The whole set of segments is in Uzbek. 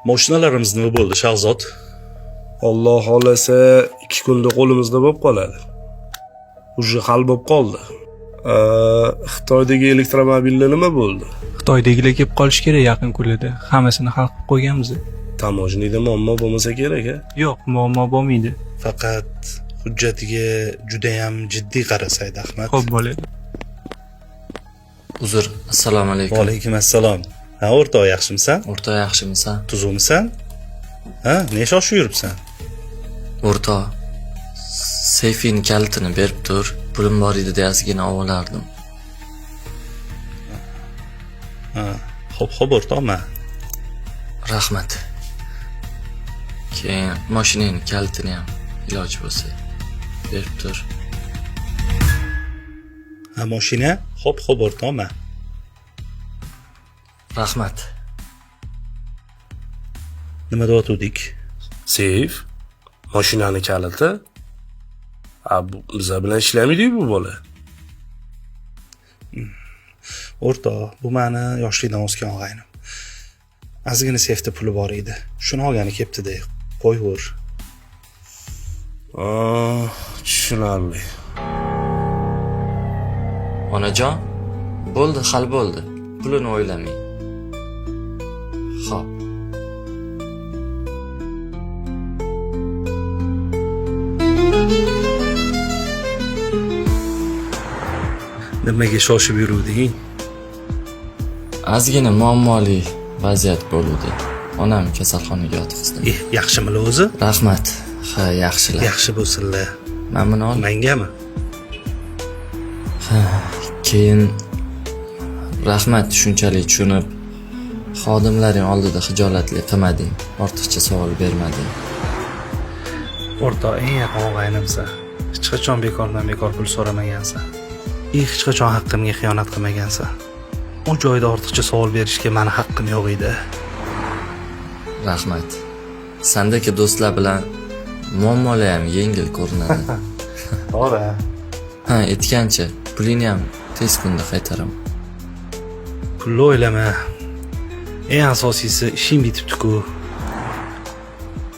Mashinalarimiz nima bo'ldi, Shahzod? Alloh xolasa 2 kunda qo'limizda bo'lib qoladi. Uje hal bo'lib qoldi. Xitoydagi elektromobillar nima bo'ldi? Xitoydagilar kelib qolish kerak yaqin kunlarda. Hammasini hal qilib qo'yganmiz. Tamojnida muammo bo'lmasa kerak-a? Yo'q, muammo bo'lmaydi. Faqat hujjatiga juda ham jiddiy qarasaydi, Ahmad. Xo'p bo'ladi. Uzr, assalomu alaykum. Va alaykum assalom. Ha, o'rtoq, yaxshimisan? O'rtoq, yaxshimisan? Tuzukmisan? Ha, ne shoshib yuribsan? O'rtoq, seyfing kalitini berib tur. Pulim bor edi deyazgina olardim. Ha, xo'p, o'rtoqman. Rahmat. Keyin mashinaning kalitini ham iloji bo'lsa berib tur. Ha, mashina? Xo'p, o'rtoqman. Rahmat. Nima deyotgandik? Seyf, mashinani kaliti. Biz bilan ishlamaydi bu bola. O'rtoq, bu meni yoshlikdan o'sgan og'aynim. Ozgina seyfda puli bor edi. Shuni olgani kelibdi-da, qo'yver. Tushunarli. Onajon, bo'ldi, hal bo'ldi. Pulini o'ylamang. Xo'p. Nimaga shoshib yuruvding? Ozgina muammoli vaziyat bo'ldi. Onam kasalxonaga yotqizdim. Yaxshimi o'zi? Rahmat. Ha, yaxshilar. Yaxshi bo'lsinlar. Mamnun ol. Mangami? Keyin rahmat shunchalik tushunib, xodimlaring oldida xijolatli qilmading, ortiqcha savol bermading. O'rtoq, eng yaqin og'aynimsan. Hech qachon bekordan bekor pul so'ramagansan. Hech qachon haqqimga xiyonat qilmagansan. U joyda ortiqcha savol berishga meni haqqim yo'q edi. Rahmat. Sendagi do'stlar bilan muammolar ham yengil ko'rinadi. To'g'ri. Ha, aytgancha, pulingni ham tez kunda qaytaraman. Pulni o'ylama. Eng asosiysi ishing bitibdi-ku.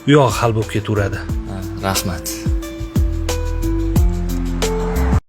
U yoq hal bo'lib ketaveradi. Ha, rahmat.